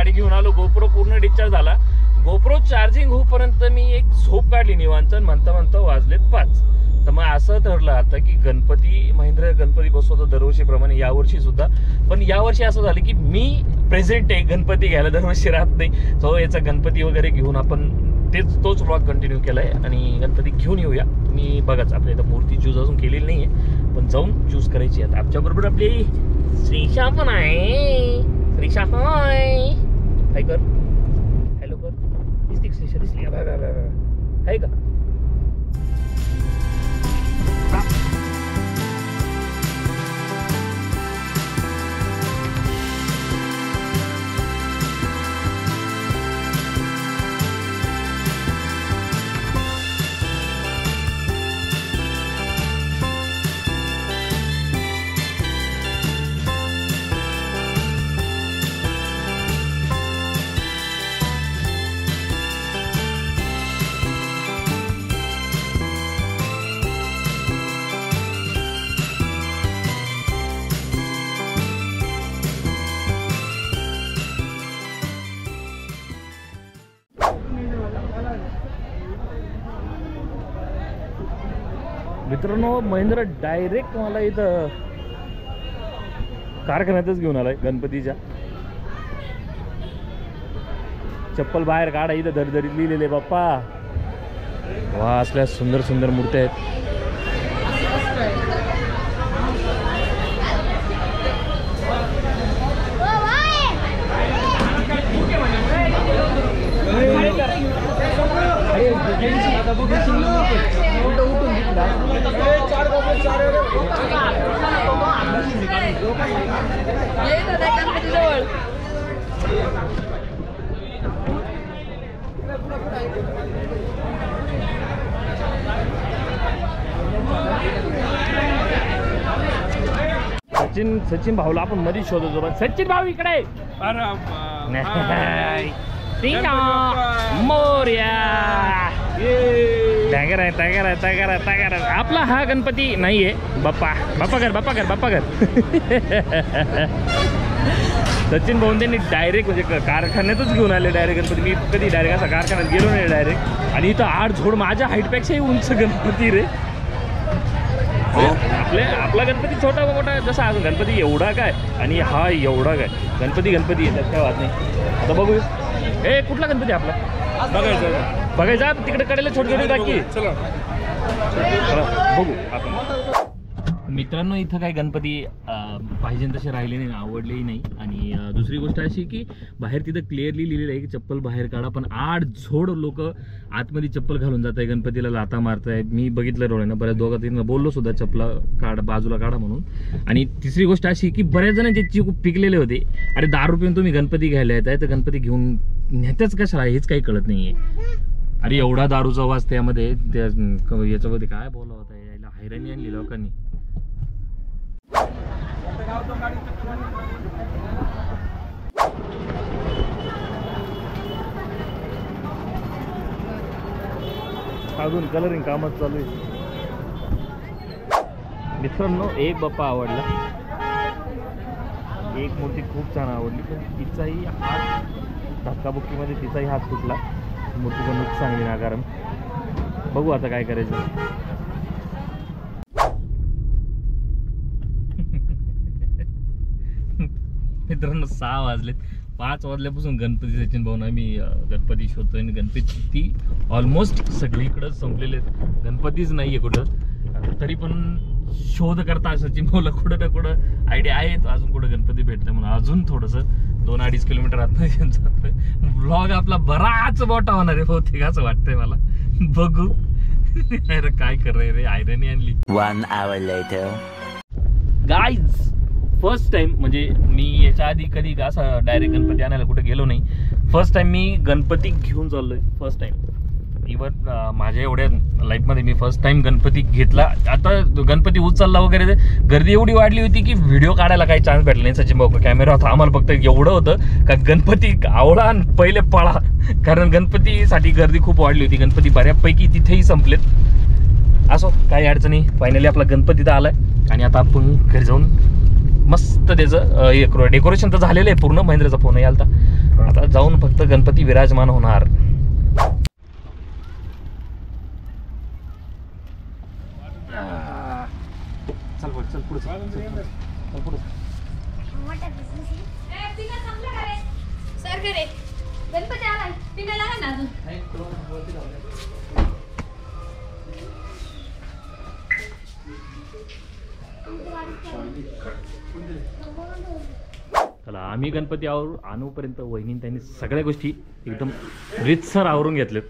गाडी घेऊन आलो. गोप्रो पूर्ण डिस्चार्ज झाला. गोप्रो चार्जिंग होईपर्यंत मी एक झोप काढली निवांत. म्हणता म्हणता वाजलेत 5. तर मग असं ठरलं आता की गणपती महिंद्र गणपती बसवतो दरवर्षीप्रमाणे यावर्षी सुद्धा. पण यावर्षी असं झालं की मी प्रेझेंट आहे गणपती घ्यायला, दरवर्षी राहत नाही. तो याचा गणपती वगैरे घेऊन आपण तोच व्लॉग कंटिन्यू केलाय आणि गणपती घेऊन येऊया. तुम्ही बघाच आपल्या इथं मूर्ती चूज अजून केलेली नाहीये, पण जाऊन चूज करायची आता. आमच्या बरोबर आपली श्रीषा पण आहे. श्रीषा हाय हाय कर, हॅलो कर. दिसली श्रीषा? दिसली आहे का? मित्रांनो, महिंद्र डायरेक्ट मला इथं कारखान्यातच घेऊन आलाय गणपतीच्या. चप्पल बाहेर काढा, इथं दरदरीत लिहिलेले बाप्पा. वा, असल्या सुंदर सुंदर मूर्त्या आहेत. सचिन भाऊला आपण मध्ये शोधतो. सचिन भाऊ इकडे मोर्या. टायगर आहे, टायगर आहे, टायगर आहे, टायगर आहे. आपला हा गणपती नाहीये. बाप्पा बाप्पा घर, बाप्पा घर, बाप्पा घर. सचिन भाऊ त्यांनी डायरेक्ट म्हणजे कारखान्यातच घेऊन आले डायरेक्ट गणपती. मी कधी डायरेक्ट असा कारखान्यात गेलो नाही डायरेक्ट. आणि इथं 8 झोड माझ्या हाईटपेक्षाही उंच गणपती रे. आपला गणपती छोटा मोठा जसा अजून गणपती एवढा काय आणि हा एवढा काय. गणपती येतात काय वाद नाही. आता बघू हे कुठला गणपती आपला बघायचा तिकडे कडेला छोटे छोटे टाकी. चला बघू आपण. मित्रांनो, इथं काय गणपती पाहिजे तसे राहिले नाही, आवडलेही नाही. आणि दुसरी गोष्ट अशी की बाहेर तिथं क्लिअरली लिहिलेलं आहे की चप्पल बाहेर काढा. पण 8 झोड लोक आतमध्ये चप्पल घालून जात आहे, गणपतीला लाता मारताय. मी बघितलं डोळ्यानं, बऱ्याच 2-3 बोललो सुद्धा चप्पला काढ, बाजूला काढा म्हणून. आणि तिसरी गोष्ट अशी की बऱ्याच जणांचे चिकू पिकलेले होते. अरे 10 रुपये तुम्ही गणपती घ्यायला येत आहे तर गणपती घेऊन नेत्याच कशाला हेच काही कळत नाहीये. अरे एवढा दारूचा वास त्यामध्ये, त्या याच्यामध्ये काय बोला होता, यायला हैराणी आणली लोकांनी. अजून कलरिंग कामच चालू आहे. मित्रांनो, एक बाप्पा आवडला, एक मूर्ती खूप छान आवडली. पण तिचाही हात धक्काबुक्कीमध्ये तिचाही हात तुटला. मूर्तीचं नुकसान विनाकारण. बघू आता काय करायचं. मित्रांनो, 6 वाजलेत. 5 वाजल्यापासून गणपती सचिन भाऊन आम्ही गणपती शोधतोय. आणि गणपती ऑलमोस्ट सगळीकडं संपलेले आहेत. गणपतीच नाहीये कुठं. तरी पण शोध करता सचिन भाऊला कुठं ना कुठं आयडिया आहे अजून कुठं गणपती भेटतं म्हणून. अजून थोडंसं 2-2.5 किलोमीटर आतमध्ये जातोय. व्लॉग आपला बराच मोठा होणार आहे बहुतेक असं वाटतंय मला. बघू अरे काय कराय रे, आयरनी आणली. 1 hour later. Guys, first time म्हणजे मी याच्या आधी कधी असं डायरेक्ट गणपती आणायला कुठे गेलो नाही. फर्स्ट टाइम मी गणपती घेऊन चाललोय. फर्स्ट टाइम इव्हन माझ्या एवढ्या लाईफमध्ये मी फर्स्ट टाइम गणपती घेतला. आता गणपती उचलला वगैरे गर्दी एवढी वाढली होती की व्हिडिओ काढायला काही चान्स भेटला नाही. सचिन भाऊ कॅमेरा होता. आम्हाला फक्त एवढं होतं का गणपती आवळा आणि पहिले पळा, कारण गणपतीसाठी गर्दी खूप वाढली होती. गणपती बऱ्यापैकी तिथेही संपलेत. असो, काही अडचणी. फायनली आपला गणपती तर आलाय आणि आता आपण घरी जाऊन मस्त त्याचं डेकोरेशन तर झालेलं आहे पूर्ण. महिंद्राचा फोन यायला आता जाऊन फक्त गणपती विराजमान होणार. चल पुढे चल पुढे चल पुढे. गणपती आलाय पिण्याला ना अजून. चला आम्ही गणपती आणूपर्यंत वहिनी त्यांनी सगळ्या गोष्टी एकदम रितसर आवरून घेतलेत.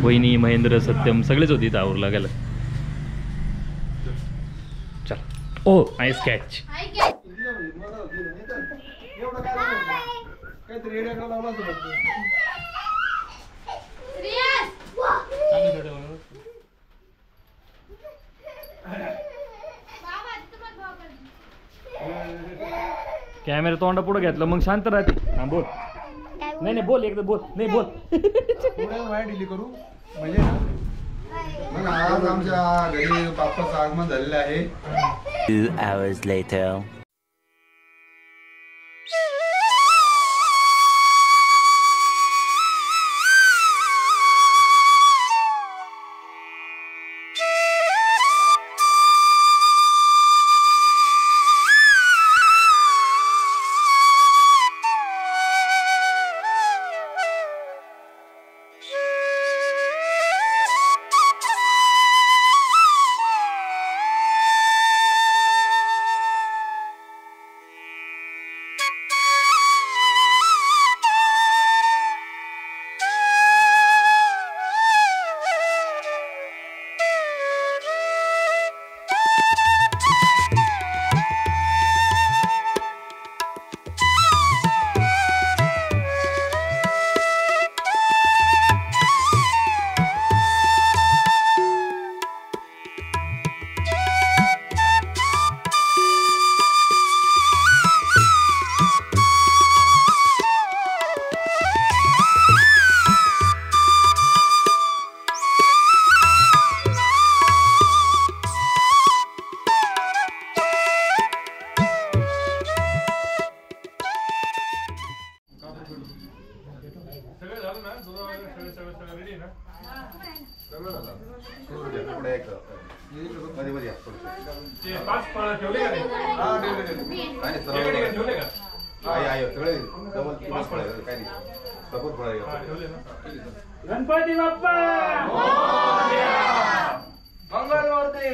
वहिनी महेंद्र सत्यम सगळेच होती इथं आवरला गेलं. चल ओ आय स्कॅच. कॅमेरा तोंडा पुढे घेतलं मग शांत राहते. हा बोल. नाही नाही बोल एकदा बोल. नाही बोल. डिली करू म्हणजे मग आज आमच्या घरी बाप्पाचं आगमन झालेलं आहे. 2 hours later. गणपती बाप्पा मंगलमूर्ती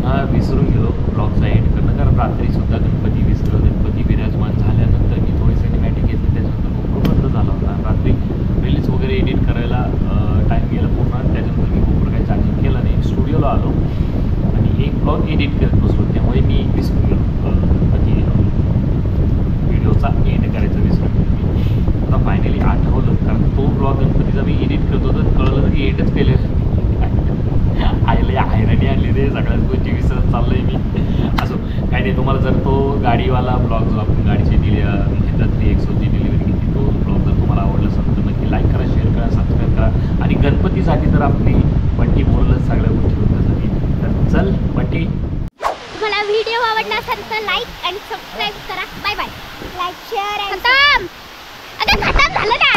पुन्हा विसरून गेलो ब्लॉगचा एंड करणं, कारण रात्रीसुद्धा गणपती विराजमान झाल्यानंतर मी थोडी सिनेमॅटिक घेतली, त्याच्यानंतर गोप्रो बंद झाला होता. रात्री रील्स वगैरे एडिट करायला टाईम गेला पूर्ण, त्याच्यानंतर मी गोप्रो काही चार्जिंग केलं नाही. स्टुडिओला आलो आणि एक ब्लॉग एडिट करत बसलो, त्यामुळे मी विसरून गेलो गणपती व्हिडिओचा एंड करायचं विसरून गेलो मी. आता फायनली आठवलं, कारण तो ब्लॉग गणपतीचा मी एडिट करतो तर कळलं की एडिटच केलं. आईला आयरणी आणली रे, सगळ्याच गोष्टी विसरत चाललं आहे मी. असो काही नाही, तुम्हाला जर तो गाडीवाला ब्लॉग जो आपण गाडीची महिंद्रा 3XOची डिलिव्हरी घेतली, तो ब्लॉग जर तुम्हाला आवडला असेल तर नक्की लाईक करा, शेअर करा, सबस्क्राईब करा. आणि गणपतीसाठी तर आपली बंटी बोललं सगळ्या गोष्टी होत्यासाठी. तर चल बंटी, तुम्हाला व्हिडिओ आवडला असेल तर लाईक आणि सबस्क्राईब करा. Bye bye. लाईक शेअर खतम. आता खतम झालं ना.